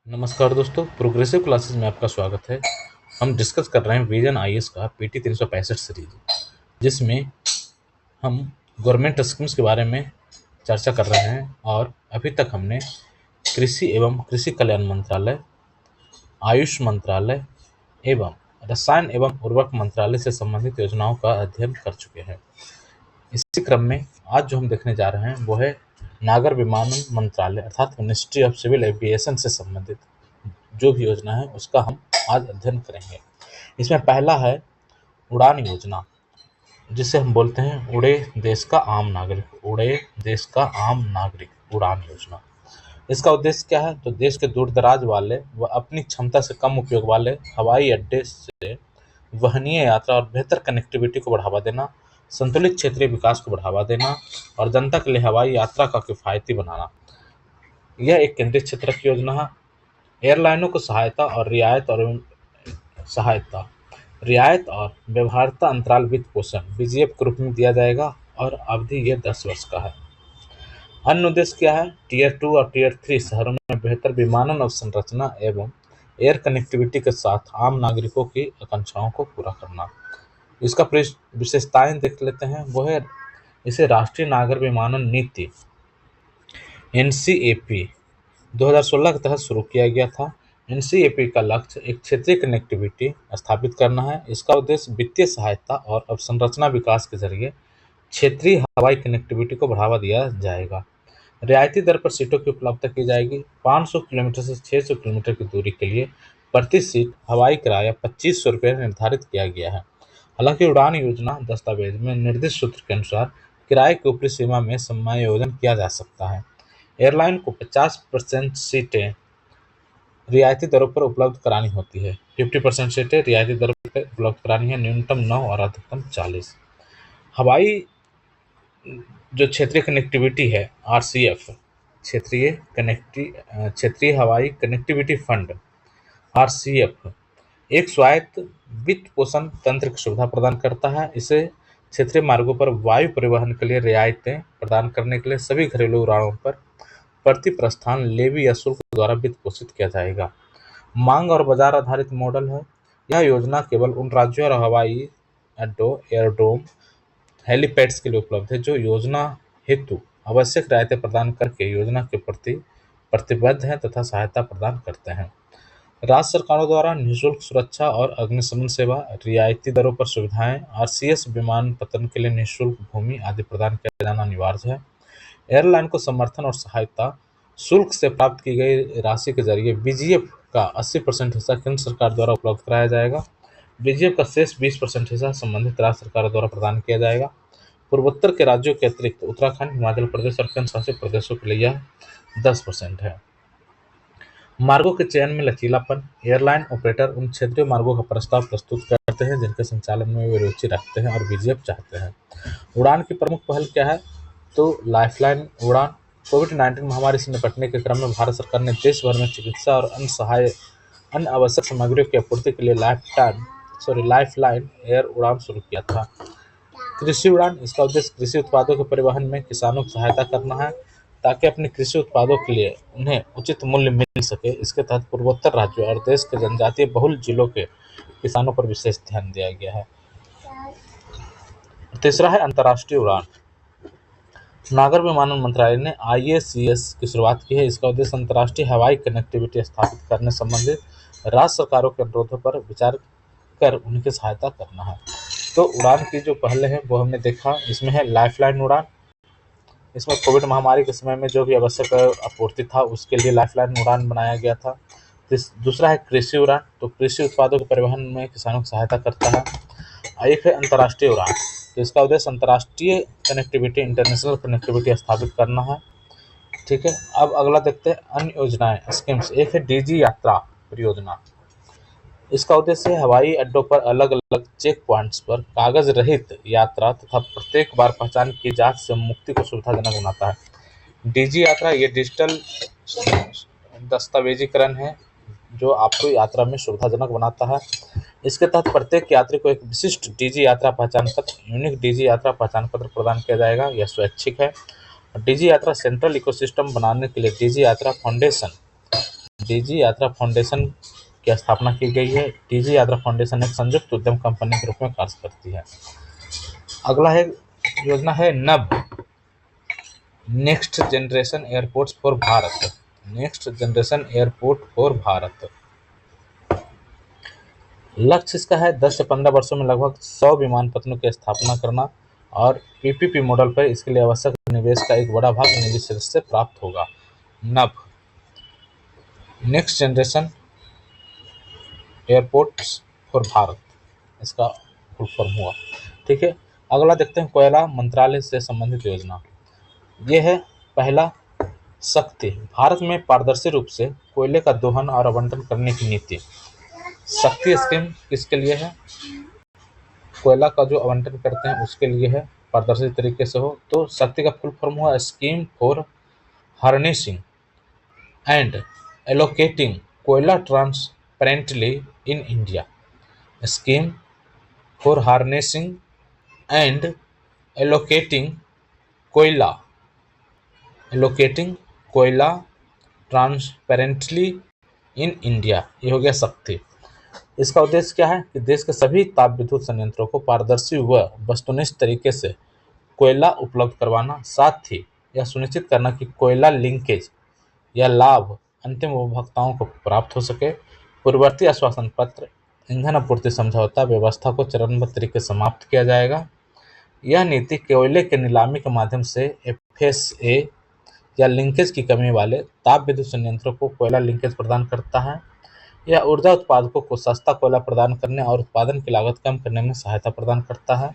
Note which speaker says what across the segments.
Speaker 1: नमस्कार दोस्तों, progressive classes में आपका स्वागत है। हम डिस्कस कर रहे हैं विजन आईएएस का पीटी 365 सीरीज, जिसमें हम गवर्नमेंट स्कीम्स के बारे में चर्चा कर रहे हैं। और अभी तक हमने कृषि एवं कृषि कल्याण मंत्रालय, आयुष मंत्रालय एवं रसायन एवं उर्वरक मंत्रालय से संबंधित योजनाओं का अध्ययन कर चुके हैं। इसी क्रम में आज जो हम देखने जा रहे हैं वो है नागर विमानन मंत्रालय अर्थात मिनिस्ट्री ऑफ सिविल एविएशन से संबंधित जो भी योजना है उसका हम आज अध्ययन करेंगे। इसमें पहला है उड़ान योजना, जिसे हम बोलते हैं उड़े देश का आम नागरिक। उड़े देश का आम नागरिक उड़ान योजना। इसका उद्देश्य क्या है? तो देश के दूर दराज वाले व अपनी क्षमता से कम उपयोग वाले हवाई अड्डे से वहनीय यात्रा और बेहतर कनेक्टिविटी को बढ़ावा देना, संतुलित क्षेत्रीय विकास को बढ़ावा देना और जनता के लिए हवाई यात्रा का किफायती बनाना। यह एक केंद्रीय क्षेत्र की योजना है। एयरलाइनों को रियायत और व्यवहार्यता अंतराल वित्त पोषण बीजीएफ के रूप में दिया जाएगा और अवधि ये 10 वर्ष का है। अन्य उद्देश्य क्या है? टीयर 2 और टीयर 3 शहरों में बेहतर विमानन अवसंरचना एवं एयर कनेक्टिविटी के साथ आम नागरिकों की आकांक्षाओं को पूरा करना। इसका विशेषताएं देख लेते हैं। वो है इसे राष्ट्रीय नागर विमानन नीति एनसीएपी 2016 के तहत शुरू किया गया था। एनसीएपी का लक्ष्य एक क्षेत्रीय कनेक्टिविटी स्थापित करना है। इसका उद्देश्य वित्तीय सहायता और अवसंरचना विकास के जरिए क्षेत्रीय हवाई कनेक्टिविटी को बढ़ावा दिया जाएगा। रियायती दर पर सीटों की उपलब्धता की जाएगी। 500 किलोमीटर से 600 किलोमीटर की दूरी के लिए प्रति सीट हवाई किराया 2500 रुपये निर्धारित किया गया है। हालांकि उड़ान योजना दस्तावेज में निर्दिष्ट सूत्र के अनुसार किराए की ऊपरी सीमा में समायोजन किया जा सकता है। एयरलाइन को 50% सीटें रियायती दरों पर उपलब्ध करानी होती है। 50% सीटें रियायती दरों पर उपलब्ध करानी है, न्यूनतम 9 और अधिकतम 40। हवाई जो क्षेत्रीय कनेक्टिविटी है आरसीएफ, क्षेत्रीय हवाई कनेक्टिविटी फंड आरसीएफ एक स्वायत्त वित्त पोषण तंत्र की सुविधा प्रदान करता है। इसे क्षेत्रीय मार्गों पर वायु परिवहन के लिए रियायतें प्रदान करने के लिए सभी घरेलू उड़ानों पर प्रति प्रस्थान लेवी या शुल्क द्वारा वित्त पोषित किया जाएगा। मांग और बाजार आधारित मॉडल है। यह योजना केवल उन राज्यों और हवाई अड्डों, एयरड्रोम, हेलीपैड्स के लिए उपलब्ध है जो योजना हेतु आवश्यक रियायतें प्रदान करके योजना के प्रति प्रतिबद्ध हैं तथा सहायता प्रदान करते हैं। राज्य सरकारों द्वारा निःशुल्क सुरक्षा और अग्निशमन सेवा, रियायती दरों पर सुविधाएं, आरसीएस विमानपत्तन के लिए निःशुल्क भूमि आदि प्रदान किया जाना अनिवार्य है। एयरलाइन को समर्थन और सहायता शुल्क से प्राप्त की गई राशि के जरिए बीजीएफ का 80% हिस्सा केंद्र सरकार द्वारा उपलब्ध कराया जाएगा। बीजीएफ का शेष 20% हिस्सा संबंधित राज्य सरकार द्वारा प्रदान किया जाएगा। पूर्वोत्तर के राज्यों के अतिरिक्त उत्तराखंड, हिमाचल प्रदेश और केंद्र शासित प्रदेशों के लिए यह 10% है। मार्गों के चयन में लचीलापन। एयरलाइन ऑपरेटर उन क्षेत्रीय मार्गों का प्रस्ताव प्रस्तुत करते हैं जिनके संचालन में वे रुचि रखते हैं और बीजीएफ चाहते हैं। उड़ान की प्रमुख पहल क्या है? तो लाइफलाइन उड़ान। कोविड-19 महामारी से निपटने के क्रम में भारत सरकार ने देश भर में चिकित्सा और अन्य आवश्यक सामग्रियों की आपूर्ति के लिए लाइफलाइन एयर उड़ान शुरू किया था। कृषि उड़ान, इसका उद्देश्य कृषि उत्पादों के परिवहन में किसानों की सहायता करना है ताकि अपने कृषि उत्पादों के लिए उन्हें उचित मूल्य मिल सके। इसके तहत पूर्वोत्तर राज्यों और देश के जनजातीय बहुल जिलों के किसानों पर विशेष ध्यान दिया गया है। तीसरा है अंतर्राष्ट्रीय उड़ान। नागर विमानन मंत्रालय ने आईएसीएस की शुरुआत की है। इसका उद्देश्य अंतर्राष्ट्रीय हवाई कनेक्टिविटी स्थापित करने संबंधित राज्य सरकारों के अनुरोधों पर विचार कर उनकी सहायता करना है। तो उड़ान की जो पहले है वो हमने देखा। इसमें है लाइफलाइन उड़ान। इसमें कोविड महामारी के समय में जो भी आवश्यक आपूर्ति था उसके लिए लाइफलाइन उड़ान बनाया गया था। दूसरा है कृषि उड़ान। तो कृषि उत्पादों के परिवहन में किसानों की सहायता करता है। एक है अंतर्राष्ट्रीय उड़ान। तो इसका उद्देश्य अंतर्राष्ट्रीय कनेक्टिविटी, इंटरनेशनल कनेक्टिविटी स्थापित करना है। ठीक है, अब अगला देखते हैं अन्य योजनाएं, स्कीम्स। एक है डीजी यात्रा परियोजना। इसका उद्देश्य हवाई अड्डों पर अलग अलग चेक पॉइंट्स पर कागज रहित यात्रा तथा प्रत्येक बार पहचान की जांच से मुक्ति को सुविधाजनक बनाता है। डीजी यात्रा ये डिजिटल दस्तावेजीकरण है जो आपको यात्रा में सुविधाजनक बनाता है। इसके तहत प्रत्येक यात्री को एक विशिष्ट डीजी यात्रा पहचान पत्र, यूनिक डीजी यात्रा पहचान पत्र प्रदान किया जाएगा। यह स्वैच्छिक है। डीजी यात्रा सेंट्रल इकोसिस्टम बनाने के लिए डीजी यात्रा फाउंडेशन डीजी यात्रा फाउंडेशन की स्थापना की गई है। डीजी यात्रा फाउंडेशन एक संयुक्त उद्यम कंपनी के रूप में कार्य करती है। अगला है योजना है नभ, next generation airports for Bharat. Next generation airport for Bharat, लक्ष्य इसका है 10 से 15 वर्षों में लगभग 100 विमानपत्तनों की स्थापना करना और पीपीपी मॉडल पर इसके लिए आवश्यक निवेश का एक बड़ा भाग निजी क्षेत्र से प्राप्त होगा। नभ, next generation airports for Bharat, इसका फुल फॉर्म हुआ। ठीक है, अगला देखते हैं कोयला मंत्रालय से संबंधित योजना। ये है पहला, शक्ति, भारत में पारदर्शी रूप से कोयले का दोहन और आवंटन करने की नीति। शक्ति स्कीम किसके लिए है? कोयला का जो आवंटन करते हैं उसके लिए है, पारदर्शी तरीके से हो। तो शक्ति का फुल फॉर्म हुआ scheme for harnessing and allocating koyla transparently in India. Scheme for harnessing and allocating koyla transparently in India, ये हो गया शक्ति। इसका उद्देश्य क्या है कि देश के सभी ताप विद्युत संयंत्रों को पारदर्शी व वस्तुनिष्ठ तरीके से कोयला उपलब्ध करवाना, साथ ही यह सुनिश्चित करना कि कोयला लिंकेज या लाभ अंतिम उपभोक्ताओं को प्राप्त हो सके। पूर्ववर्ती आश्वासन पत्र, ईंधन आपूर्ति समझौता व्यवस्था को चरणबद्ध तरीके से समाप्त किया जाएगा। यह नीति कोयले के नीलामी के माध्यम से एफएसए या लिंकेज की कमी वाले ताप विद्युत संयंत्रों को कोयला लिंकेज प्रदान करता है। यह ऊर्जा उत्पादकों को सस्ता कोयला प्रदान करने और उत्पादन की लागत कम करने में सहायता प्रदान करता है।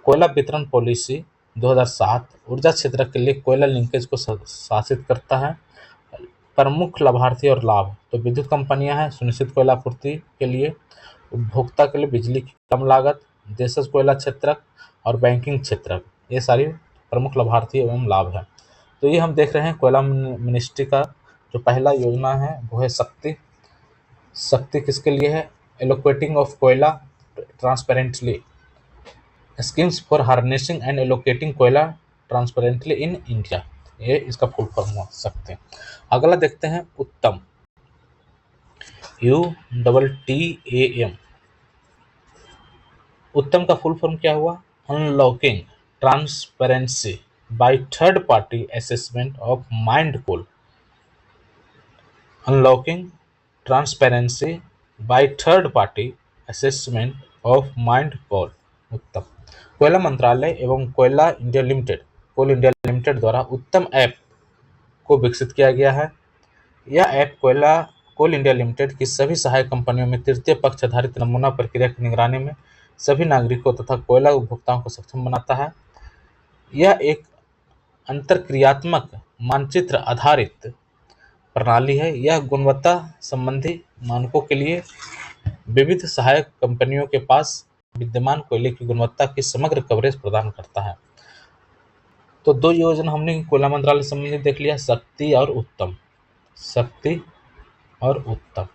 Speaker 1: कोयला वितरण पॉलिसी 2007 ऊर्जा क्षेत्र के लिए कोयला लिंकेज को शासित करता है। प्रमुख लाभार्थी और लाभ, तो विद्युत कंपनियां हैं सुनिश्चित कोयला आपूर्ति के लिए, उपभोक्ता के लिए बिजली की कम लागत, देशज कोयला क्षेत्रक और बैंकिंग क्षेत्रक, ये सारी प्रमुख लाभार्थी एवं लाभ है। तो ये हम देख रहे हैं कोयला मिनिस्ट्री का जो पहला योजना है वो है शक्ति। शक्ति किसके लिए है? एलोकेटिंग ऑफ कोयला transparently, schemes for harnessing and allocating koyla transparently in India, ये इसका फुल फॉर्म हुआ सकते। अगला देखते हैं उत्तम, UTTAM। उत्तम का फुल फॉर्म क्या हुआ? Unlocking transparency by third party assessment of mined coal. Unlocking transparency by third party assessment of mined coal. Uttam, कोयला मंत्रालय एवं कोल इंडिया लिमिटेड द्वारा उत्तम ऐप को विकसित किया गया है। यह ऐप कोल इंडिया लिमिटेड की सभी सहायक कंपनियों में तृतीय पक्ष आधारित नमूना प्रक्रिया की निगरानी में सभी नागरिकों तथा कोयला उपभोक्ताओं को सक्षम बनाता है। यह एक अंतरक्रियात्मक मानचित्र आधारित प्रणाली है। यह गुणवत्ता संबंधी मानकों के लिए विविध सहायक कंपनियों के पास विद्यमान कोयले की गुणवत्ता की समग्र कवरेज प्रदान करता है। तो दो योजना हमने कोयला मंत्रालय संबंधी देख लिया, शक्ति और उत्तम। शक्ति और उत्तम,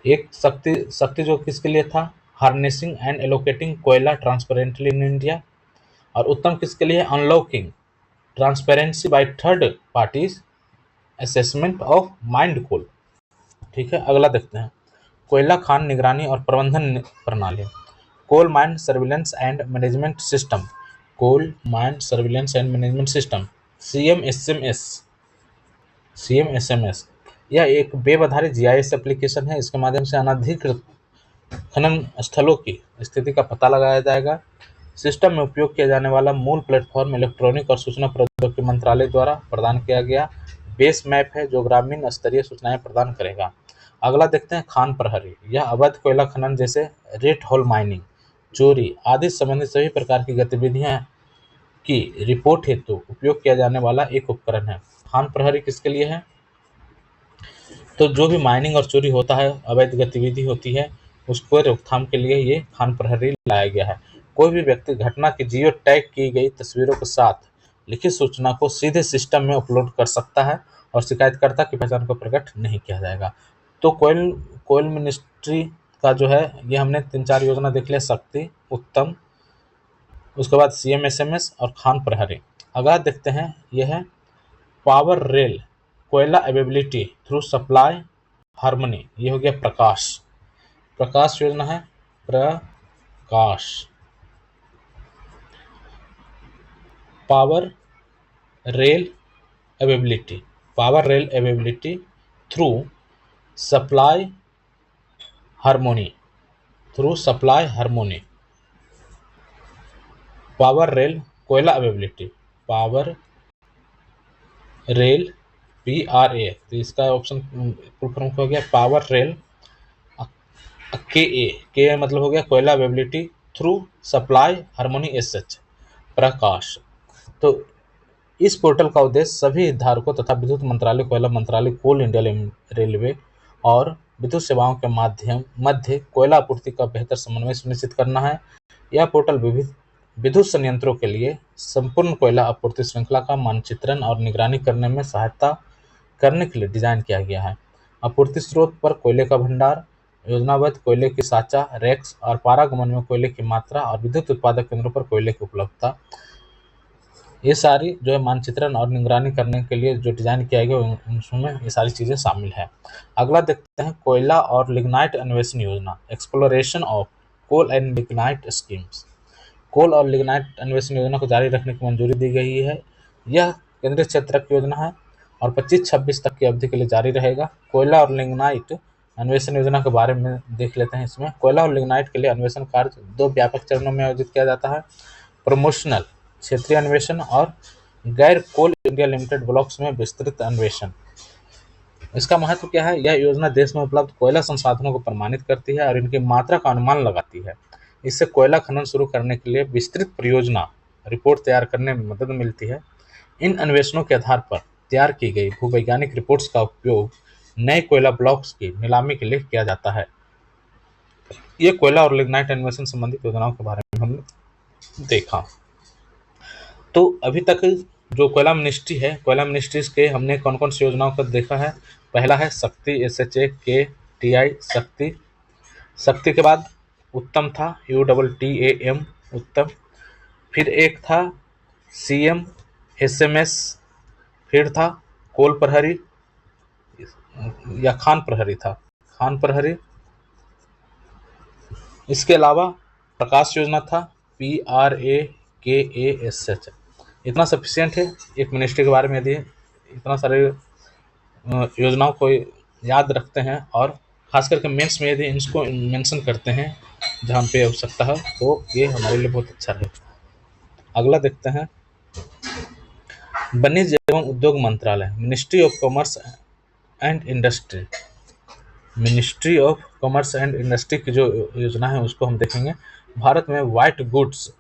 Speaker 1: एक शक्ति जो किसके लिए था? Harnessing and allocating koyla transparently in India. और उत्तम किसके लिए? Unlocking transparency by third parties assessment of mined coal. ठीक है, अगला देखते हैं कोयला खान निगरानी और प्रबंधन प्रणाली, coal mine surveillance and management system. Coal mine surveillance and management system, CMSMS। यह एक वेब आधारित GIS एप्लीकेशन है। इसके माध्यम से अनधिकृत खनन स्थलों की स्थिति का पता लगाया जाएगा। सिस्टम में उपयोग किया जाने वाला मूल प्लेटफॉर्म इलेक्ट्रॉनिक और सूचना प्रौद्योगिकी मंत्रालय द्वारा प्रदान किया गया बेस मैप है जो ग्रामीण स्तरीय सूचनाएं प्रदान करेगा। अगला देखते हैं खान प्रहरी। यह अवैध कोयला खनन जैसे रेट होल माइनिंग, चोरी आदि संबंधित सभी प्रकार की गतिविधियां की रिपोर्ट हेतु उपयोग किया जाने वाला एक उपकरण है। खान प्रहरी किसके लिए है? तो जो भी माइनिंग और चोरी होता है, अवैध गतिविधि होती है, उसको रोकथाम के लिए ये खान प्रहरी लाया गया है। कोई भी व्यक्ति घटना की जियो टैग की गई तस्वीरों के साथ लिखित सूचना को सीधे सिस्टम में अपलोड कर सकता है और शिकायतकर्ता की पहचान को प्रकट नहीं किया जाएगा। तो कोयल मिनिस्ट्री का जो है ये हमने 3-4 योजना देख लिया, शक्ति, उत्तम, उसके बाद CMSMS और खान प्रहरी। अगला देखते हैं यह है power rail koyla availability through supply harmony, ये हो गया प्रकाश। प्रकाश योजना है Prakash. Power rail availability, power rail availability through supply harmony, through supply harmony. Power rail koyla availability, power rail PRA, तो इसका ऑप्शन फुल फॉर्म हो गया पावर रेल के मतलब हो गया कोयला availability through supply harmony SH प्रकाश। तो इस पोर्टल का उद्देश्य सभी हितधारकों तथा विद्युत मंत्रालय, कोयला मंत्रालय, कोल इंडिया रेलवे और विद्युत सेवाओं के मध्य कोयला आपूर्ति का बेहतर समन्वय सुनिश्चित करना है। यह पोर्टल विविध विद्युत संयंत्रों के लिए संपूर्ण कोयला आपूर्ति श्रृंखला का मानचित्रण और निगरानी करने में सहायता करने के लिए डिजाइन किया गया है। आपूर्ति स्रोत पर कोयले का भंडार, योजनाबद्ध कोयले की साचा रैक्स और पारागमन में कोयले की मात्रा और विद्युत उत्पादक केंद्रों पर कोयले की उपलब्धता, ये सारी जो है मानचित्रण और निगरानी करने के लिए जो डिजाइन किया गया उसमें ये सारी चीजें शामिल है। अगला देखते हैं कोयला और लिग्नाइट अन्वेषण योजना, exploration of coal and lignite schemes. Coal और लिग्नाइट अन्वेषण योजना को जारी रखने की मंजूरी दी गई है। यह केंद्रीय क्षेत्र की योजना है और 25-26 तक की अवधि के लिए जारी रहेगा। कोयला और लिग्नाइट अन्वेषण योजना के बारे में देख लेते हैं। इसमें कोयला और लिग्नाइट के लिए अन्वेषण कार्य 2 व्यापक चरणों में आयोजित किया जाता है, प्रमोशनल क्षेत्रीय अन्वेषण और गैर कोल इंडिया लिमिटेड ब्लॉक्स में विस्तृत अन्वेषण। इसका महत्व क्या है? यह योजना देश में उपलब्ध कोयला संसाधनों को प्रमाणित करती है और इनकी मात्रा का अनुमान लगाती है। इससे कोयला खनन शुरू करने के लिए विस्तृत परियोजना रिपोर्ट तैयार करने में मदद मिलती है। इन अन्वेषणों के आधार पर तैयार की गई भूवैज्ञानिक रिपोर्ट्स का उपयोग नए कोयला ब्लॉक्स की नीलामी के लिए किया जाता है। ये कोयला और लिग्नाइट अन्वेषण संबंधित योजनाओं के बारे में हमने देखा। तो अभी तक जो कोयला मिनिस्ट्री है, कोयला मिनिस्ट्रीज के हमने कौन कौन सी योजनाओं को देखा है। पहला है शक्ति, SHAKTI शक्ति। शक्ति के बाद उत्तम था, UTTAM उत्तम। फिर एक था CM SMS, फिर था कोल प्रहरी या खान प्रहरी था, खान प्रहरी। इसके अलावा प्रकाश योजना था PRAKASH। इतना सफिशियंट है एक मिनिस्ट्री के बारे में। यदि इतना सारे योजनाओं को याद रखते हैं और खास करके मेंस में यदि इसको मेंशन करते हैं जहाँ पे आवश्यकता है, तो ये हमारे लिए बहुत अच्छा है। अगला देखते हैं वाणिज्य एवं उद्योग मंत्रालय, ministry of commerce and industry. Ministry of commerce and industry की जो योजना है उसको हम देखेंगे। भारत में व्हाइट गुड्स,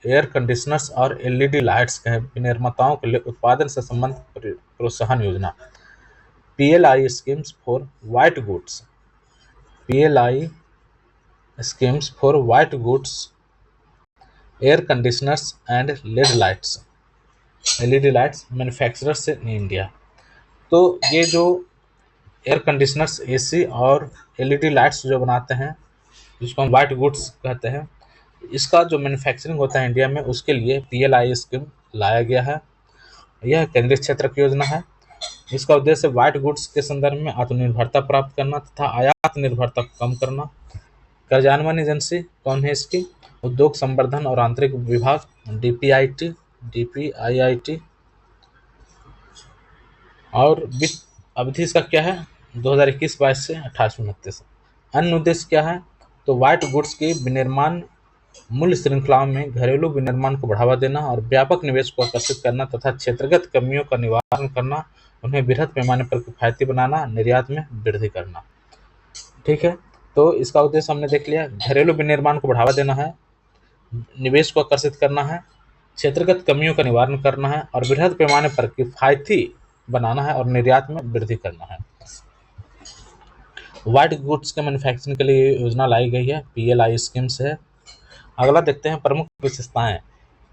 Speaker 1: एयर कंडीशनर्स और LED लाइट्स के विनिर्माताओं के लिए उत्पादन से संबंधित प्रोत्साहन योजना, PLI schemes for white goods, PLI schemes for white goods, air conditioners and LED lights manufacturers in India. तो ये जो एयर कंडीशनर्स, AC और LED लाइट्स जो बनाते हैं, जिसको हम व्हाइट गुड्स कहते हैं, इसका जो मैन्युफैक्चरिंग होता है इंडिया में, उसके लिए PLI स्कीम लाया गया है। यह केंद्रीय क्षेत्र की योजना है। इसका उद्देश्य व्हाइट गुड्स के संदर्भ में आत्मनिर्भरता प्राप्त करना तथा आयात निर्भरता को कम करना। कार्यान्वयन एजेंसी कौन है इसकी? उद्योग संवर्धन और आंतरिक विभाग, DPIIT। और वित्त अवधि इसका क्या है? 2021-22 से 28-29। अन्य उद्देश्य क्या है? तो व्हाइट गुड्स की विनिर्माण मूल्य श्रृंखलाओं में घरेलू विनिर्माण को बढ़ावा देना और व्यापक निवेश को आकर्षित करना तथा क्षेत्रगत कमियों का निवारण करना, उन्हें बृहद पैमाने पर किफायती बनाना, निर्यात में वृद्धि करना। ठीक है, तो इसका उद्देश्य हमने देख लिया। घरेलू विनिर्माण को बढ़ावा देना है, निवेश को आकर्षित करना है, क्षेत्रगत कमियों का निवारण करना है और बृहद पैमाने पर किफायती बनाना है और निर्यात में वृद्धि करना है। व्हाइट गुड्स के मैन्युफैक्चरिंग के लिए योजना लाई गई है, PLI स्कीम से है। अगला देखते हैं प्रमुख विशेषताएं।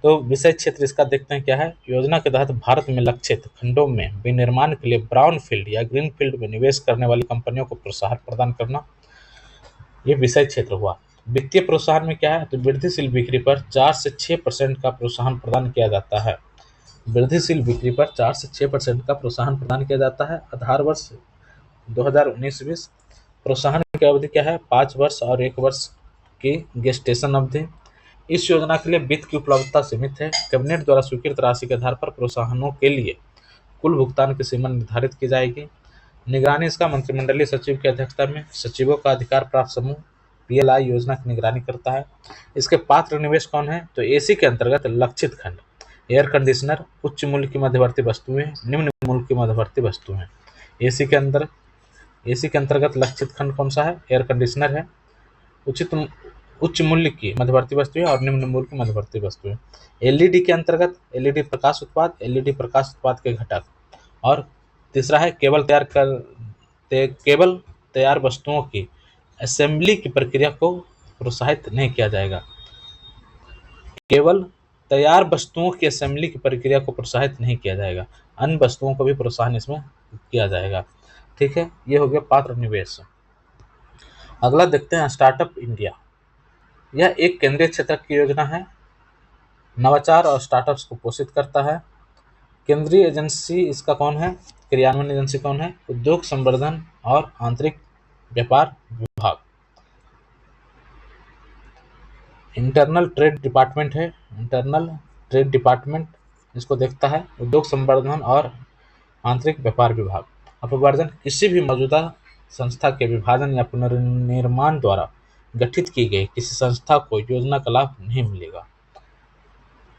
Speaker 1: तो विषय क्षेत्र इसका देखते हैं क्या है। योजना के तहत भारत में लक्षित खंडों में विनिर्माण के लिए ब्राउन फील्ड या ग्रीन फील्ड में निवेश करने वाली कंपनियों को प्रोत्साहन प्रदान करना, ये विषय क्षेत्र हुआ। वित्तीय प्रोत्साहन में क्या है? तो वृद्धिशील बिक्री पर 4 से 6% का प्रोत्साहन प्रदान किया जाता है। वृद्धिशील बिक्री पर 4 से 6% का प्रोत्साहन प्रदान किया जाता है। आधार वर्ष 2019-20। प्रोत्साहन की अवधि क्या है? 5 वर्ष और 1 वर्ष की गेस्टेशन अवधि। इस योजना के लिए वित्त की उपलब्धता सीमित है। कैबिनेट द्वारा स्वीकृत राशि के आधार पर प्रोत्साहनों के लिए कुल भुगतान की सीमा निर्धारित की जाएगी। निगरानी इसका मंत्रिमंडलीय सचिव की अध्यक्षता में सचिवों का अधिकार प्राप्त समूह पीएलआई योजना की निगरानी करता है। इसके पात्र निवेश कौन है? तो एसी के अंतर्गत लक्षित खंड, एयर कंडीशनर, उच्च मूल्य की मध्यवर्ती वस्तुएं, निम्न मूल्य की मध्यवर्ती वस्तुएं। एसी के अंदर एसी के अंतर्गत लक्षित खंड कौन सा है? एयर कंडीशनर है। उच्च मूल्य की मध्यवर्ती वस्तुएं और निम्न मूल्य की मध्यवर्ती वस्तुएं। एलईडी के अंतर्गत एलईडी प्रकाश उत्पाद, एलईडी प्रकाश उत्पाद के घटक। और तीसरा है केवल तैयार वस्तुओं की असेंबली की प्रक्रिया को प्रोत्साहित नहीं किया जाएगा। केवल तैयार वस्तुओं की असेंबली की प्रक्रिया को प्रोत्साहित नहीं किया जाएगा, अन्य वस्तुओं को भी प्रोत्साहन इसमें किया जाएगा। ठीक है, ये हो गया पात्र निवेश। अगला देखते हैं स्टार्टअप इंडिया। यह एक केंद्रीय क्षेत्र की योजना है, नवाचार और स्टार्टअप्स को पोषित करता है। केंद्रीय एजेंसी इसका कौन है? क्रियान्वयन एजेंसी कौन है? उद्योग संवर्धन और आंतरिक व्यापार विभाग, इंटरनल ट्रेड डिपार्टमेंट है। इंटरनल ट्रेड डिपार्टमेंट इसको देखता है। उद्योग संवर्धन और आंतरिक व्यापार विभाग। अपवर्जन किसी भी मौजूदा संस्था के विभाजन या पुनर्निर्माण द्वारा गठित की गई किसी संस्था को योजना का लाभ नहीं मिलेगा।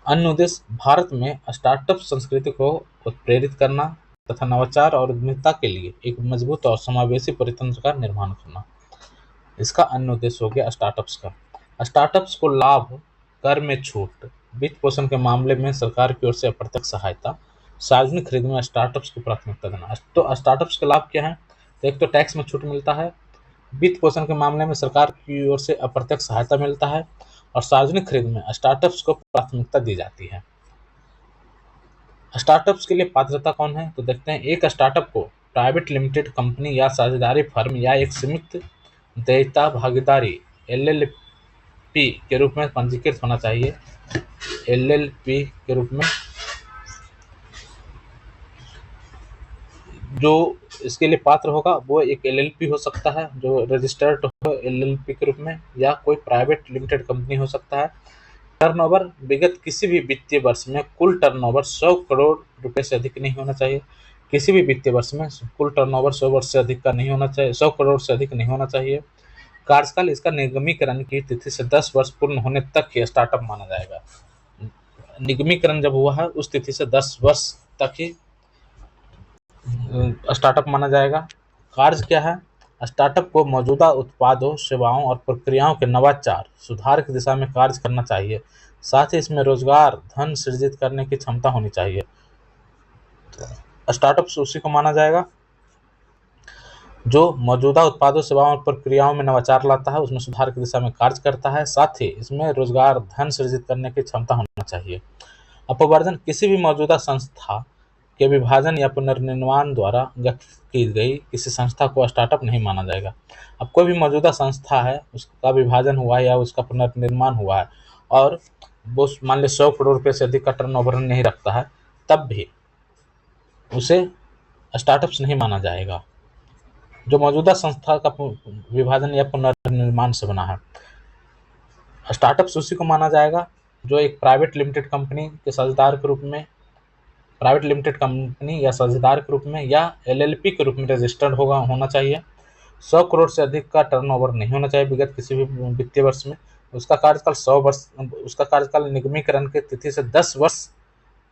Speaker 1: अन्य उद्देश्य भारत में स्टार्टअप संस्कृति को उत्प्रेरित करना तथा नवाचार और उद्यमिता के लिए एक मजबूत और समावेशी परितंत्र का निर्माण करना। इसका अन्य उद्देश्य हो गया स्टार्टअप्स का। स्टार्टअप्स को लाभ, कर में छूट, वित्त पोषण के मामले में सरकार की ओर से अप्रत्यक्ष सहायता, सार्वजनिक खरीद में स्टार्टअप्स को प्राथमिकता देना। तो स्टार्टअप्स के लाभ क्या है? तो एक तो टैक्स में छूट मिलता है, वित्त पोषण के मामले में सरकार की ओर से अप्रत्यक्ष सहायता मिलता है, और सार्वजनिक खरीद में स्टार्टअप्स को प्राथमिकता दी जाती है। स्टार्टअप्स के लिए पात्रता कौन है? तो देखते हैं। एक स्टार्टअप को प्राइवेट लिमिटेड कंपनी या साझेदारी फर्म या एक सीमित देयता भागीदारी एलएलपी के रूप में पंजीकृत होना चाहिए। एलएलपी के रूप में जो इसके लिए पात्र होगा वो एक एलएलपी हो सकता है जो रजिस्टर्ड हो एलएलपी के रूप में, या कोई प्राइवेट लिमिटेड कंपनी हो सकता है। टर्नओवर विगत किसी भी वित्तीय वर्ष में कुल टर्नओवर 100 करोड़ रुपए से अधिक नहीं होना चाहिए। किसी भी वित्तीय वर्ष में कुल टर्नओवर 100 वर्ष से अधिक का नहीं होना चाहिए, 100 करोड़ से अधिक नहीं होना चाहिए। कार्यकाल इसका निगमीकरण की तिथि से 10 वर्ष पूर्ण होने तक ही स्टार्टअप माना जाएगा। निगमीकरण जब हुआ है उस तिथि से 10 वर्ष तक ही स्टार्टअप माना जाएगा। कार्य क्या है? स्टार्टअप को मौजूदा उत्पादों, सेवाओं और प्रक्रियाओं के नवाचार, सुधार की दिशा में कार्य करना चाहिए। साथ ही इसमें रोजगार, धन सृजित करने की क्षमता होनी चाहिए। स्टार्टअप उसी को माना जाएगा जो मौजूदा उत्पादों, सेवाओं और प्रक्रियाओं में नवाचार लाता है, उसमें सुधार की दिशा में कार्य करता है। साथ ही इसमें रोजगार, धन सृजित करने की क्षमता होना चाहिए। अपवर्जन किसी भी मौजूदा संस्था के विभाजन या पुनर्निर्माण द्वारा गठित की गई किसी संस्था को स्टार्टअप नहीं माना जाएगा। अब कोई भी मौजूदा संस्था है, उसका विभाजन हुआ है या उसका पुनर्निर्माण हुआ है और वो मान ली 100 करोड़ रुपये से अधिक का टर्नओवर नहीं रखता है, तब भी उसे स्टार्टअप्स नहीं माना जाएगा जो मौजूदा संस्था का विभाजन या पुनर्निर्माण से बना है। स्टार्टअप्स उसी को माना जाएगा जो एक प्राइवेट लिमिटेड कंपनी के साझेदार के रूप में, प्राइवेट लिमिटेड कंपनी या साझेदार के रूप में या एलएलपी के रूप में रजिस्टर्ड होना चाहिए। 100 करोड़ से अधिक का टर्नओवर नहीं होना चाहिए विगत किसी भी वित्तीय वर्ष में। उसका कार्यकाल 100 वर्ष, उसका कार्यकाल निगमीकरण की तिथि से 10 वर्ष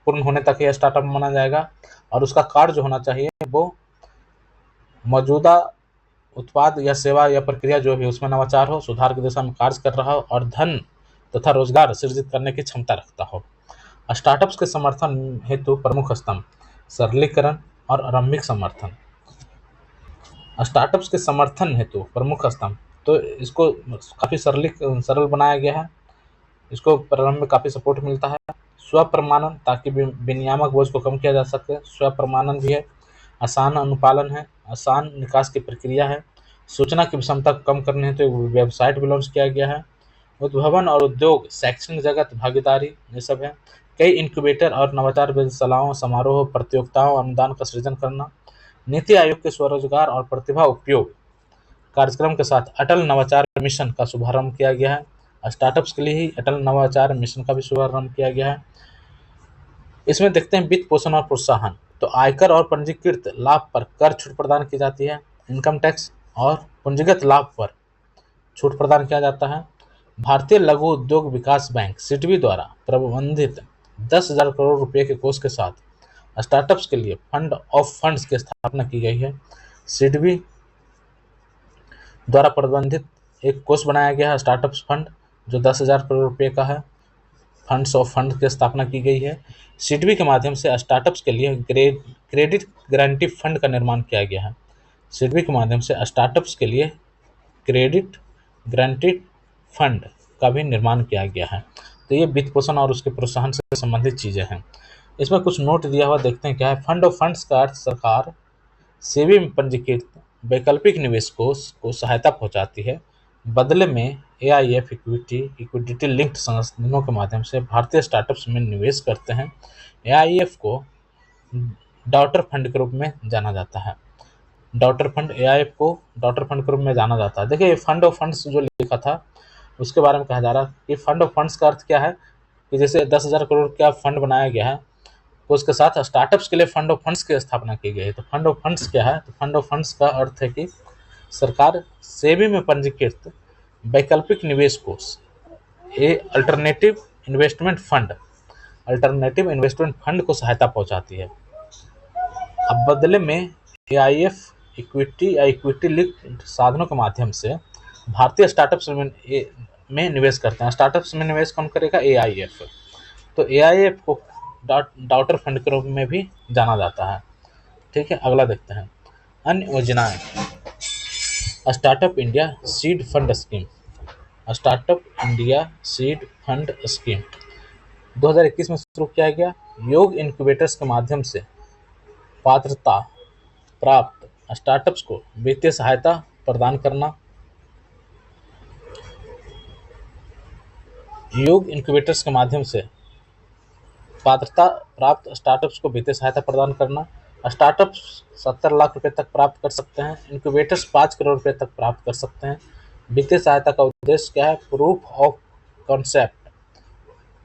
Speaker 1: पूर्ण होने तक यह स्टार्टअप माना जाएगा। और उसका कार्य जो होना चाहिए वो मौजूदा उत्पाद या सेवा या प्रक्रिया जो भी उसमें नवाचार हो, सुधार की दिशा में कार्य कर रहा हो और धन तथा रोजगार सृजित करने की क्षमता रखता हो। स्टार्टअप्स के समर्थन हेतु प्रमुख स्तंभ, सरलीकरण और आरंभिक समर्थन। स्टार्टअप्स के समर्थन हेतु प्रमुख स्तंभ, तो इसको काफ़ी सरल बनाया गया है। इसको प्रारंभ में काफ़ी सपोर्ट मिलता है। स्व प्रमाणन, ताकि विनियामक बोझ को कम किया जा सके, स्व प्रमाणन भी है। आसान अनुपालन है, आसान निकास की प्रक्रिया है। सूचना की विषमता को कम करने हेतु एक वेबसाइट भी लॉन्च किया गया है। उद्भावन और उद्योग, शैक्षणिक जगत भागीदारी, ये सब है। कई इंक्यूबेटर और नवाचार वेधशालाओं, समारोह, प्रतियोगिताओं, अनुदान का सृजन करना। नीति आयोग के स्वरोजगार और प्रतिभा उपयोग कार्यक्रम के साथ अटल नवाचार मिशन का शुभारंभ किया गया है। स्टार्टअप्स के लिए ही अटल नवाचार मिशन का भी शुभारंभ किया गया है। इसमें देखते हैं वित्त पोषण और प्रोत्साहन। तो आयकर और पंजीकृत लाभ पर कर छूट प्रदान की जाती है। इनकम टैक्स और पूंजीगत लाभ पर छूट प्रदान किया जाता है। भारतीय लघु उद्योग विकास बैंक सिडबी द्वारा प्रबंधित 10,000 करोड़ रुपए के कोष के साथ स्टार्टअप्स के लिए फंड ऑफ फंड्स की स्थापना की गई है। सिडबी द्वारा प्रबंधित एक कोष बनाया गया है स्टार्टअप्स फंड, जो 10,000 करोड़ रुपए का है। फंड्स ऑफ फंड की स्थापना की गई है। सिडबी के माध्यम से स्टार्टअप्स के लिए क्रेडिट गारंटी फंड का निर्माण किया गया है। सिडबी के माध्यम से स्टार्टअप्स के लिए क्रेडिट गारंटी फंड का भी निर्माण किया गया है। तो ये वित्त पोषण और उसके प्रोत्साहन से संबंधित चीज़ें हैं। इसमें कुछ नोट दिया हुआ, देखते हैं क्या है। फंड ऑफ फंड्स का अर्थ सरकार सेबी में पंजीकृत वैकल्पिक निवेशकों को सहायता पहुंचाती है। बदले में एआईएफ इक्विटी लिंक्ड संस्थानों के माध्यम से भारतीय स्टार्टअप्स में निवेश करते हैं। एआईएफ को डॉटर फंड के रूप में जाना जाता है। डॉटर फंड, एआईएफ को डॉटर फंड के रूप में जाना जाता है। देखिए, फंड ऑफ फंड्स जो लिखा था उसके बारे में कहा जा रहा है कि फंड ऑफ फंड्स का अर्थ क्या है कि जैसे 10,000 करोड़ का फंड बनाया गया है, तो उसके साथ स्टार्टअप्स के लिए फंड ऑफ फंड्स की स्थापना की गई है। तो फंड ऑफ फंड्स क्या है? तो फंड ऑफ फंड्स का अर्थ है कि सरकार सेबी में पंजीकृत वैकल्पिक निवेश कोष अल्टरनेटिव इन्वेस्टमेंट फंड को सहायता पहुंचाती है। अब बदले में एआईएफ इक्विटी लिंक्ड साधनों के माध्यम से भारतीय स्टार्टअप्स में निवेश करते हैं। स्टार्टअप्स में निवेश कौन करेगा? एआईएफ। तो एआईएफ को डॉटर फंड के रूप में भी जाना जाता है। ठीक है, अगला देखते हैं। अन्य योजनाएं। Startup India seed fund scheme. Startup India seed fund scheme 2021 में शुरू किया गया। योग इनक्यूबेटर्स के माध्यम से पात्रता प्राप्त स्टार्टअप्स को वित्तीय सहायता प्रदान करना। योग इनक्यूबेटर्स के माध्यम से पात्रता प्राप्त स्टार्टअप्स को वित्तीय सहायता प्रदान करना। स्टार्टअप्स 70 लाख रुपए तक प्राप्त कर सकते हैं। इनक्यूबेटर्स 5 करोड़ रुपए तक प्राप्त कर सकते हैं। वित्तीय सहायता का उद्देश्य क्या है? प्रूफ ऑफ कॉन्सेप्ट,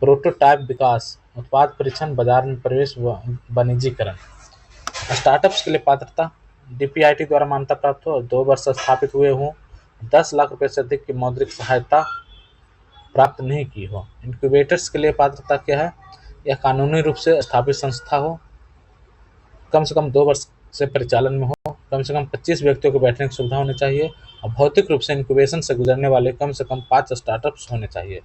Speaker 1: प्रोटोटाइप विकास, उत्पाद परीक्षण, बाजार में प्रवेश व वाणिज्यीकरण। स्टार्टअप्स के लिए पात्रता डीपीआईटी द्वारा मान्यता प्राप्त हो, 2 वर्ष स्थापित हुए हों, 10 लाख रुपए से अधिक की मौद्रिक सहायता प्राप्त नहीं की हो। इनक्यूबेटर्स के लिए पात्रता क्या है? यह कानूनी रूप से स्थापित संस्था हो, कम से कम 2 वर्ष से परिचालन में हो, कम से कम 25 व्यक्तियों को बैठने की सुविधा होनी चाहिए और भौतिक रूप से इंक्यूबेशन से गुजरने वाले कम से कम 5 स्टार्टअप्स होने चाहिए।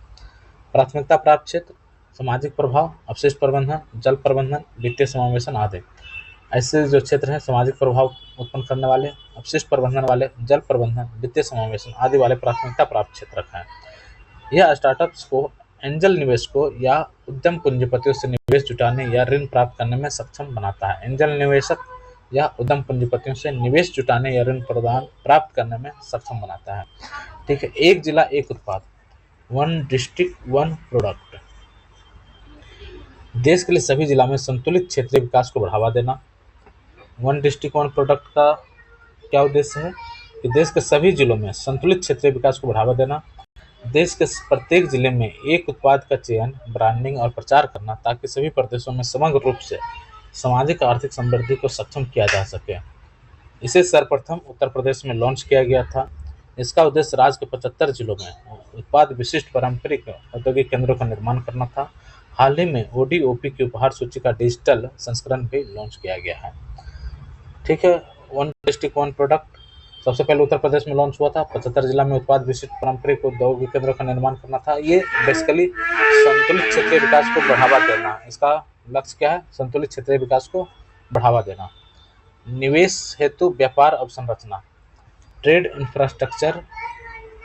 Speaker 1: प्राथमिकता प्राप्त क्षेत्र, सामाजिक प्रभाव, अपशिष्ट प्रबंधन, जल प्रबंधन, वित्तीय समावेशन आदि। ऐसे जो क्षेत्र हैं सामाजिक प्रभाव उत्पन्न करने वाले, अपशिष्ट प्रबंधन वाले, जल प्रबंधन, वित्तीय समावेशन आदि वाले प्राथमिकता प्राप्त क्षेत्र रखें। यह स्टार्टअप्स को एंजल निवेशकों या उद्यम पूंजीपतियों से निवेश जुटाने या ऋण प्राप्त करने में सक्षम बनाता है। एंजल निवेशक या उद्यम पूंजीपतियों से निवेश जुटाने या ऋण प्रदान प्राप्त करने में सक्षम बनाता है। ठीक है, एक जिला एक उत्पाद, 1 डिस्ट्रिक्ट 1 प्रोडक्ट। देश के लिए सभी जिला में संतुलित क्षेत्रीय विकास को बढ़ावा देना। 1 डिस्ट्रिक्ट 1 प्रोडक्ट का क्या उद्देश्य है कि देश के सभी जिलों में संतुलित क्षेत्रीय विकास को बढ़ावा देना। देश के प्रत्येक जिले में एक उत्पाद का चयन, ब्रांडिंग और प्रचार करना ताकि सभी प्रदेशों में समग्र रूप से सामाजिक आर्थिक समृद्धि को सक्षम किया जा सके। इसे सर्वप्रथम उत्तर प्रदेश में लॉन्च किया गया था। इसका उद्देश्य राज्य के 75 जिलों में उत्पाद विशिष्ट पारंपरिक औद्योगिक केंद्रों का निर्माण करना था। हाल ही में ओडीओपी की उपहार सूची का डिजिटल संस्करण भी लॉन्च किया गया है। ठीक है, 1 डिस्ट्रिक्ट 1 प्रोडक्ट सबसे पहले उत्तर प्रदेश में लॉन्च हुआ था। 75 जिला में उत्पाद विशिष्ट पारंपरिक औद्योगिक केंद्रों का निर्माण करना था। ये बेसिकली संतुलित क्षेत्रीय विकास को बढ़ावा देना, इसका लक्ष्य क्या है? संतुलित क्षेत्रीय विकास को बढ़ावा देना। निवेश हेतु व्यापार अवसंरचना, trade infrastructure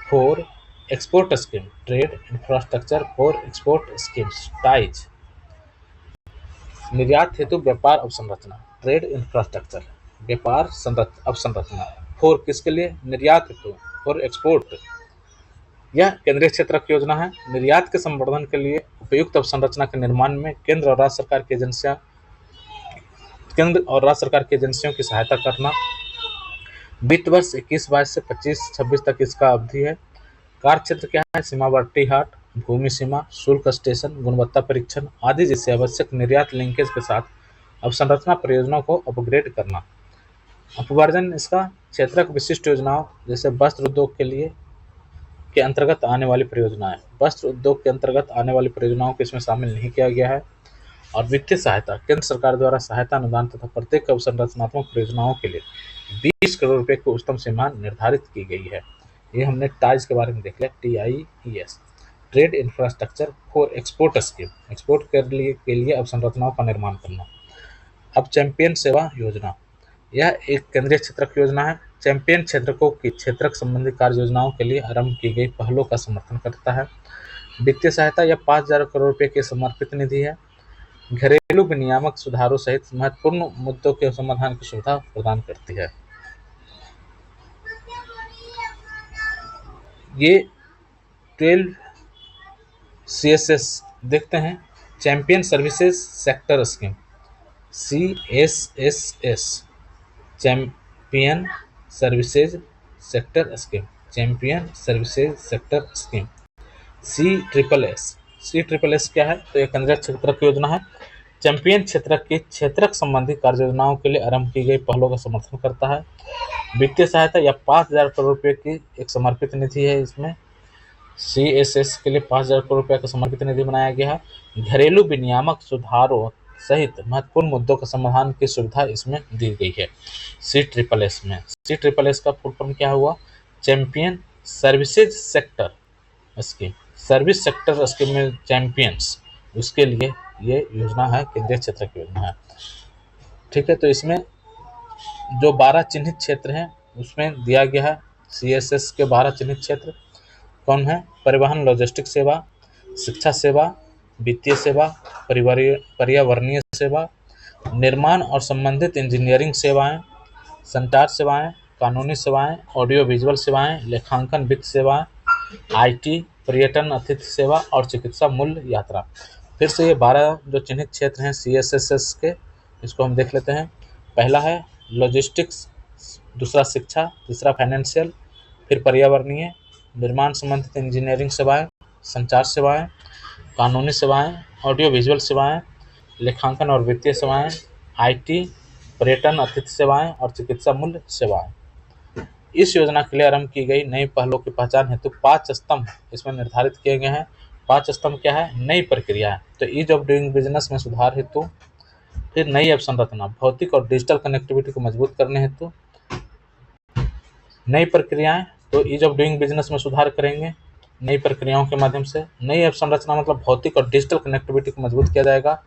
Speaker 1: for export scheme, trade infrastructure for export schemes, ties. निर्यात हेतु व्यापार अवसंरचना, ट्रेड इंफ्रास्ट्रक्चर, व्यापार अवसंरचना। फॉर किसके लिए? निर्यात हेतु, फॉर एक्सपोर्ट यह केंद्रीय क्षेत्रक योजना है। निर्यात के संवर्धन के लिए उपयुक्त अवसंरचना के निर्माण में केंद्र और राज्य सरकार की एजेंसियों की सहायता करना। वित्त वर्ष 21-22 से 25-26 तक इसका अवधि है। कार्य क्षेत्र क्या है? सीमावर्ती हाट, भूमि सीमा, शुल्क स्टेशन, गुणवत्ता परीक्षण आदि जैसे आवश्यक निर्यात लिंकेज के साथ अवसंरचना परियोजनाओं को अपग्रेड करना। अपवर्जन इसका क्षेत्रक विशिष्ट योजनाओं जैसे वस्त्र उद्योग के लिए के अंतर्गत आने वाली परियोजनाएं, वस्त्र उद्योग के अंतर्गत आने वाली परियोजनाओं को इसमें शामिल नहीं किया गया है। और वित्तीय सहायता, केंद्र सरकार द्वारा सहायता अनुदान तथा प्रत्येक अवसंरचनात्मक परियोजनाओं के लिए 20 करोड़ रुपए की उच्चतम सीमा निर्धारित की गई है। ये हमने टाइज के बारे में देख लिया, TIES, trade infrastructure for export scheme, export के लिए अवसंरचनाओं का निर्माण करना। अब चैंपियन सेवा योजना, यह एक केंद्रीय क्षेत्रक योजना है। चैंपियन क्षेत्रकों की क्षेत्रक संबंधी कार्य योजनाओं के लिए आरंभ की गई पहलों का समर्थन करता है। वित्तीय सहायता यह 5,000 करोड़ रुपए की समर्पित निधि है। घरेलू विनियामक सुधारों सहित महत्वपूर्ण मुद्दों के समाधान की सुविधा प्रदान करती है। ये 12 CSS देखते हैं। Champion services sector scheme, CSSS, champion services sector scheme, champion services sector scheme. C SSS क्या है? तो यह केंद्रीय क्षेत्रक योजना है। चैंपियन क्षेत्रक की क्षेत्रक संबंधी कार्य योजनाओं के लिए आरंभ की गई पहलों का समर्थन करता है। वित्तीय सहायता या 5,000 करोड़ रुपए की एक समर्पित निधि है। इसमें CSS के लिए 5,000 करोड़ रुपए का समर्पित निधि बनाया गया है। घरेलू विनियामक सुधारों सहित महत्वपूर्ण मुद्दों का समाधान की सुविधा इसमें दी गई है। CSSS में CSSS का फुल फॉर्म क्या हुआ? Champion services sector scheme. Service sector scheme में चैंपियंस, उसके लिए ये योजना है, केंद्रीय क्षेत्र की योजना है। ठीक है, तो इसमें जो 12 चिन्हित क्षेत्र हैं उसमें दिया गया है। CSS के 12 चिन्हित क्षेत्र कौन है? परिवहन लॉजिस्टिक सेवा, शिक्षा सेवा, वित्तीय सेवा, पर्यावरणीय सेवा, निर्माण और संबंधित इंजीनियरिंग सेवाएं, संचार सेवाएं, कानूनी सेवाएं, ऑडियो विजुअल सेवाएं, लेखांकन वित्त सेवाएं, IT, पर्यटन अतिथि सेवा और चिकित्सा मूल्य यात्रा। फिर से ये 12 जो चिन्हित क्षेत्र हैं CSSS के, इसको हम देख लेते हैं। पहला है लॉजिस्टिक्स, दूसरा शिक्षा, तीसरा फाइनेंशियल, फिर पर्यावरणीय, निर्माण संबंधित इंजीनियरिंग सेवाएं, संचार सेवाएं, कानूनी सेवाएं, ऑडियो विजुअल सेवाएं, लेखांकन और वित्तीय सेवाएं, IT, पर्यटन अतिथि सेवाएं और चिकित्सा मूल्य सेवाएं। इस योजना के लिए आरंभ की गई नई पहलों की पहचान हेतु 5 स्तंभ इसमें निर्धारित किए गए हैं। 5 स्तंभ क्या है? नई प्रक्रियाएं, तो ईज ऑफ डूइंग बिजनेस में सुधार हेतु, फिर नई अवसंरचना, भौतिक और डिजिटल कनेक्टिविटी को मजबूत करने हेतु नई प्रक्रियाएं, तो ईज ऑफ डूइंग बिजनेस में सुधार करेंगे नई प्रक्रियाओं के माध्यम से। नई अवसंरचना मतलब भौतिक और डिजिटल कनेक्टिविटी को मजबूत किया जाएगा।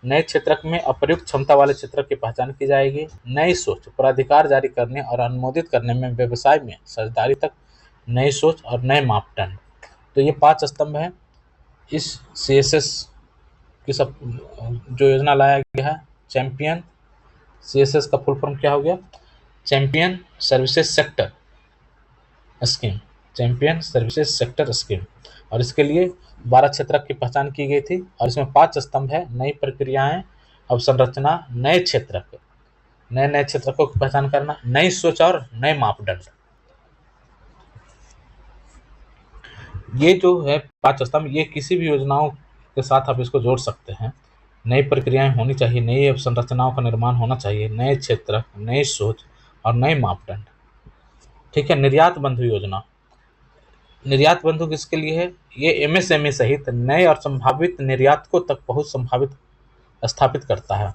Speaker 1: नए क्षेत्रक में अप्रयुक्त क्षमता वाले क्षेत्रक की पहचान की जाएगी। नई सोच, प्राधिकार जारी करने और अनुमोदित करने में, व्यवसाय में साझेदारी तक नई सोच और नए मापदंड। तो ये 5 स्तंभ हैं इस CSS की सब जो योजना लाया गया है। चैंपियन CSS का फुल फॉर्म क्या हो गया? Champion services sector scheme, champion services sector scheme. और इसके लिए 12 क्षेत्रक की पहचान की गई थी और इसमें 5 स्तंभ है। नई प्रक्रियाएं, अवसंरचना, नए क्षेत्रक, नए क्षेत्रकों की पहचान करना, नई सोच और नए मापदंड। ये जो है 5 स्तंभ, ये किसी भी योजनाओं के साथ आप इसको जोड़ सकते हैं। नई प्रक्रियाएं होनी चाहिए, नई अवसंरचनाओं का निर्माण होना चाहिए, नए क्षेत्र, नई सोच और नए मापदंड। ठीक है। निर्यात बंधु योजना, निर्यात बंधु किसके लिए है? ये MSME सहित नए और संभावित निर्यातकों तक पहुंच स्थापित करता है।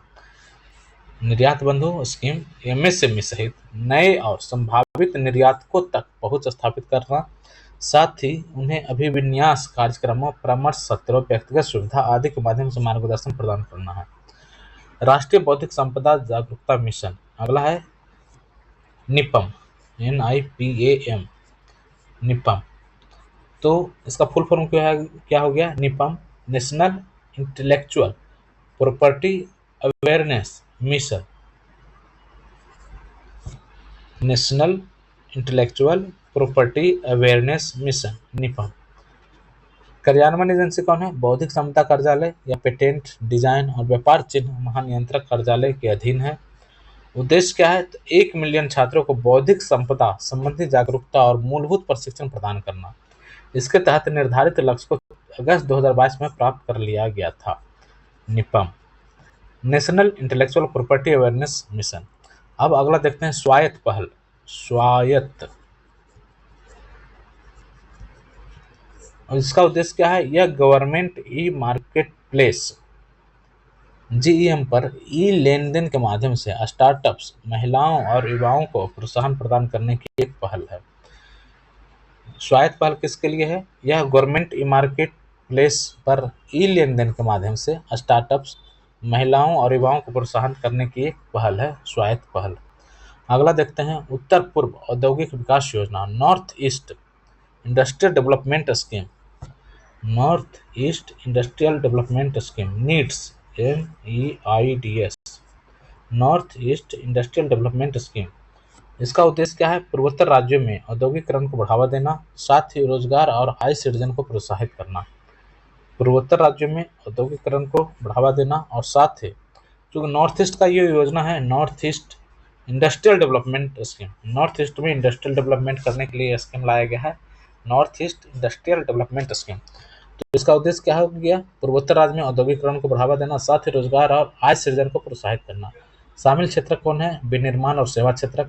Speaker 1: निर्यात बंधु स्कीम MSME सहित नए और संभावित निर्यातकों तक पहुंच स्थापित करना, साथ ही उन्हें अभिविन्यास कार्यक्रमों, परामर्श सत्रों, व्यक्तिगत सुविधा आदि के माध्यम से मार्गदर्शन प्रदान करना है। राष्ट्रीय बौद्धिक संपदा जागरूकता मिशन, अगला है निपम, NIPAM, निपम। तो इसका फुल फॉर्म क्या हो गया? NIPAM, national intellectual property awareness mission, national intellectual property awareness mission NIPAM. कार्यान्वयन एजेंसी कौन है? बौद्धिक संपदा कार्यालय या पेटेंट, डिजाइन और व्यापार चिन्ह महानियंत्रक कार्यालय के अधीन है। उद्देश्य क्या है? तो 1 मिलियन छात्रों को बौद्धिक संपदा संबंधी जागरूकता और मूलभूत प्रशिक्षण प्रदान करना। इसके तहत निर्धारित लक्ष्य को अगस्त 2022 में प्राप्त कर लिया गया था। NIPAM national intellectual property awareness mission. अब अगला देखते हैं स्वायत्त पहल। स्वायत्त, और इसका उद्देश्य क्या है? यह government e market place GEM पर ई लेन देन के माध्यम से स्टार्टअप्स, महिलाओं और युवाओं को प्रोत्साहन प्रदान करने की एक पहल है। स्वायत्त पहल किसके लिए है? यह गवर्नमेंट ई मार्केट प्लेस पर ई लेन देन के माध्यम से स्टार्टअप्स, महिलाओं और युवाओं को प्रोत्साहन करने की एक पहल है, स्वायत्त पहल। अगला देखते हैं उत्तर पूर्व औद्योगिक विकास योजना, north east industrial development scheme. North east industrial development scheme needs, NEIDS, north east industrial development scheme. इसका उद्देश्य क्या है? पूर्वोत्तर राज्यों में औद्योगिकरण को बढ़ावा देना, साथ ही रोजगार और आय सृजन को प्रोत्साहित करना। पूर्वोत्तर राज्यों में औद्योगिकरण को बढ़ावा देना और साथ ही जो नॉर्थ ईस्ट का ये योजना है, north east industrial development scheme, north east में इंडस्ट्रियल डेवलपमेंट करने के लिए स्कीम लाया गया है, north east industrial development scheme. तो इसका उद्देश्य क्या हो गया? पूर्वोत्तर राज्य में औद्योगिकरण को बढ़ावा देना, साथ ही रोजगार और आय सृजन को प्रोत्साहित करना। शामिल क्षेत्र कौन है? विनिर्माण और सेवा क्षेत्र।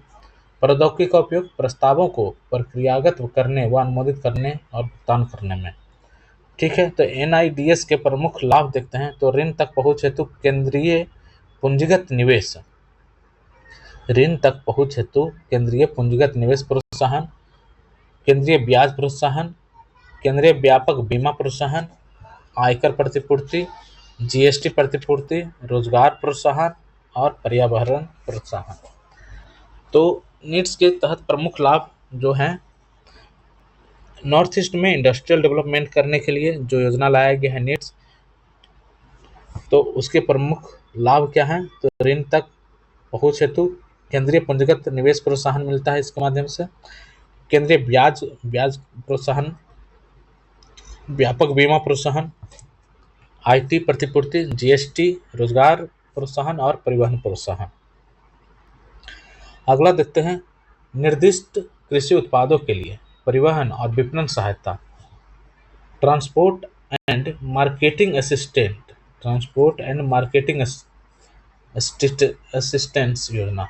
Speaker 1: प्रौद्योगिकी का उपयोग प्रस्तावों को प्रक्रियागत करने व अनुमोदित करने और भुगतान करने में। ठीक है, तो NIDS के प्रमुख लाभ देखते हैं। तो ऋण तक पहुंच हेतु केंद्रीय पूंजीगत निवेश, ऋण तक पहुंच हेतु केंद्रीय पूंजीगत निवेश प्रोत्साहन, केंद्रीय ब्याज प्रोत्साहन, केंद्रीय व्यापक बीमा प्रोत्साहन, आयकर प्रतिपूर्ति, GST प्रतिपूर्ति, रोजगार प्रोत्साहन और पर्यावरण प्रोत्साहन। तो नीड्स के तहत प्रमुख लाभ जो हैं, नॉर्थ ईस्ट में इंडस्ट्रियल डेवलपमेंट करने के लिए जो योजना लाया गया है नीड्स, तो उसके प्रमुख लाभ क्या हैं? तो ऋण तक पहुंच हेतु केंद्रीय पूंजीगत निवेश प्रोत्साहन मिलता है इसके माध्यम से, केंद्रीय ब्याज प्रोत्साहन, व्यापक बीमा प्रोत्साहन, IT प्रतिपूर्ति, GST, रोजगार प्रोत्साहन और परिवहन प्रोत्साहन। अगला देखते हैं निर्दिष्ट कृषि उत्पादों के लिए परिवहन और विपणन सहायता, transport and marketing assistant, transport and marketing assistance योजना।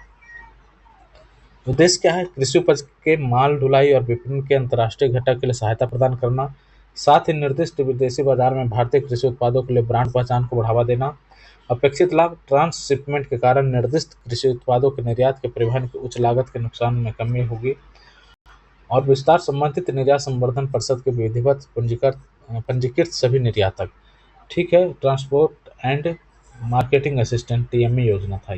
Speaker 1: उद्देश्य क्या है? कृषि उपज के माल ढुलाई और विपणन के अंतर्राष्ट्रीय घटक के लिए सहायता प्रदान करना, साथ ही निर्दिष्ट विदेशी बाजार में भारतीय कृषि उत्पादों के लिए ब्रांड पहचान को बढ़ावा देना। अपेक्षित लाभ, ट्रांसशिपमेंट के कारण निर्दिष्ट कृषि उत्पादों के निर्यात के परिवहन की उच्च लागत के नुकसान में कमी होगी और विस्तार संबंधित निर्यात संवर्धन परिषद के विधिवत पंजीकृत सभी निर्यातक। ठीक है, transport and marketing assistant TMA योजना था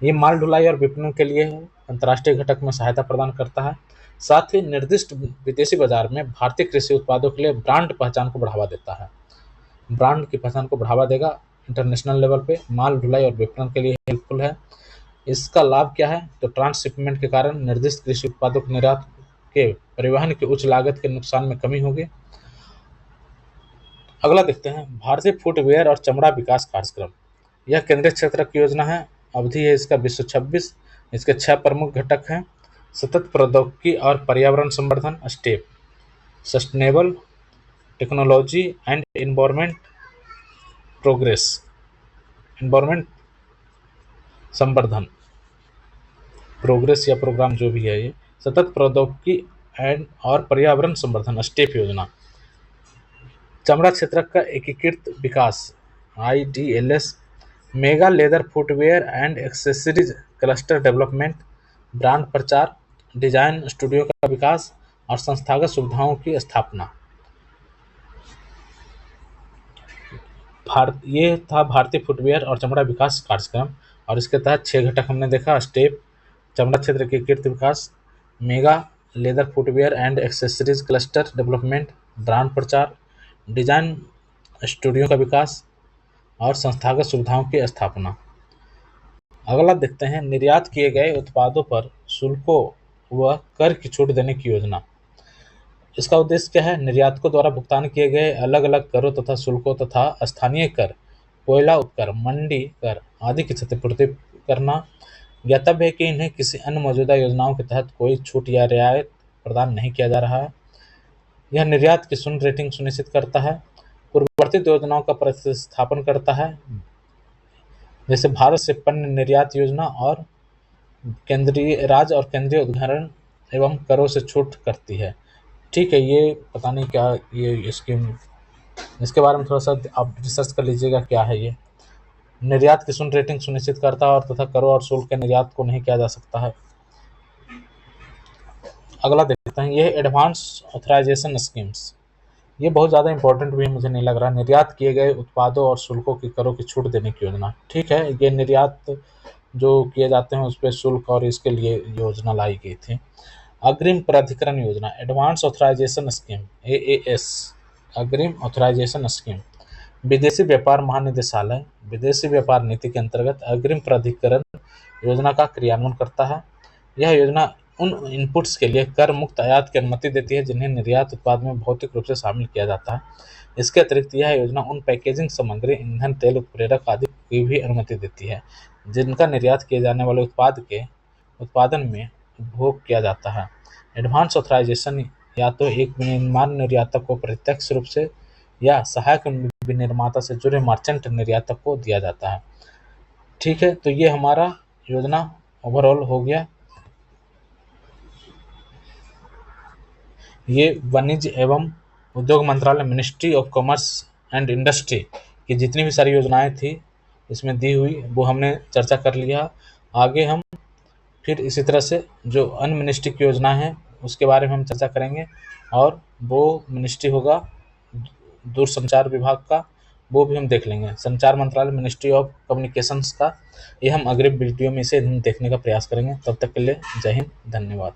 Speaker 1: ये माल ढुलाई और विपणन के लिए अंतर्राष्ट्रीय घटक में सहायता प्रदान करता है, साथ ही निर्दिष्ट विदेशी बाजार में भारतीय कृषि उत्पादों के लिए ब्रांड पहचान को बढ़ावा देता है, ब्रांड की पहचान को बढ़ावा देगा इंटरनेशनल लेवल पे, माल ढुलाई और विपणन के लिए हेल्पफुल है। इसका लाभ क्या है? तो ट्रांसशिपमेंट के कारण निर्दिष्ट कृषि उत्पादों के निर्यात के परिवहन की उच्च लागत के नुकसान में कमी होगी। अगला देखते हैं भारतीय फुटवेयर और चमड़ा विकास कार्यक्रम। यह केंद्रीय क्षेत्र की योजना है, अवधि है इसका 2026। इसके 6 प्रमुख घटक हैं: सतत प्रौद्योगिकी और पर्यावरण संवर्धन, step, sustainable technology and environment progress, environment संवर्धन प्रोग्रेस या प्रोग्राम जो भी है ये, सतत प्रौद्योगिकी एंड और पर्यावरण संवर्धन, स्टेप योजना। चमड़ा क्षेत्र का एकीकृत विकास, IDLS, mega leather footwear and accessories cluster development, brand प्रचार, डिजाइन स्टूडियो का विकास और संस्थागत सुविधाओं की स्थापना। ये था भारतीय फुटवेयर और चमड़ा विकास कार्यक्रम और इसके तहत 6 घटक हमने देखा: स्टेप, चमड़ा क्षेत्र के एकीकृत विकास, mega leather footwear and accessories cluster development, brand प्रचार, डिजाइन स्टूडियो का विकास और संस्थागत सुविधाओं की स्थापना। अगला देखते हैं निर्यात किए गए उत्पादों पर शुल्कों व कर की छूट देने की योजना। इसका उद्देश्य क्या है? निर्यातकों द्वारा भुगतान किए गए अलग अलग करों तथा शुल्कों तथा स्थानीय कर, कोयला उपकर, मंडी कर आदि की क्षतिपूर्ति करना। ज्ञातव्य है कि इन्हें किसी अन्य मौजूदा योजनाओं के तहत कोई छूट या रियायत प्रदान नहीं किया जा रहा है। यह निर्यात की शून्य रेटिंग सुनिश्चित करता है, पूर्ववर्ती योजनाओं का प्रतिस्थापन करता है, जैसे भारत से पण्य निर्यात योजना, और केंद्रीय राज्य और केंद्रीय उद्घाटन एवं करों से छूट करती है। ठीक है, ये पता नहीं क्या ये स्कीम, इसके बारे में थोड़ा सा आप रिसर्च कर लीजिएगा क्या है ये। निर्यात की शून्य रेटिंग सुनिश्चित करता है और तथा करों और शुल्क के निर्यात को नहीं किया जा सकता है। अगला देखते हैं, ये एडवांस ऑथराइजेशन स्कीम्स। ये बहुत ज़्यादा इंपॉर्टेंट भी मुझे नहीं लग रहा। निर्यात किए गए उत्पादों और शुल्कों की करों की छूट देने की योजना। ठीक है, ये निर्यात जो किए जाते हैं उस पर शुल्क और इसके लिए योजना लाई गई थी। अग्रिम प्राधिकरण योजना, एडवांस ऑथराइजेशन स्कीम, AAS, अग्रिम ऑथराइजेशन स्कीम। विदेशी व्यापार महानिदेशालय विदेशी व्यापार नीति के अंतर्गत अग्रिम प्राधिकरण योजना का क्रियान्वयन करता है। यह योजना उन इनपुट्स के लिए कर मुक्त आयात की अनुमति देती है जिन्हें निर्यात उत्पाद में भौतिक रूप से शामिल किया जाता है। इसके अतिरिक्त यह योजना उन पैकेजिंग सामग्री, ईंधन, तेल, उत्प्रेरक आदि की भी अनुमति देती है जिनका निर्यात किए जाने वाले उत्पाद के उत्पादन में उपभोग किया जाता है। एडवांस ऑथराइजेशन या तो एक विनिर्माण निर्यातक को प्रत्यक्ष रूप से या सहायक विनिर्माता से जुड़े मर्चेंट निर्यातक को दिया जाता है। ठीक है, तो ये हमारा योजना ओवरऑल हो गया। ये वाणिज्य एवं उद्योग मंत्रालय, ministry of commerce and industry की जितनी भी सारी योजनाएं थी इसमें दी हुई, वो हमने चर्चा कर लिया। आगे हम फिर इसी तरह से जो अन्य मिनिस्ट्री की योजना है उसके बारे में हम चर्चा करेंगे, और वो मिनिस्ट्री होगा दूरसंचार विभाग का, वो भी हम देख लेंगे। संचार मंत्रालय, मिनिस्ट्री ऑफ कम्युनिकेशंस का, ये हम अगले वीडियो में इसे देखने का प्रयास करेंगे। तब तक के लिए जय हिंद, धन्यवाद।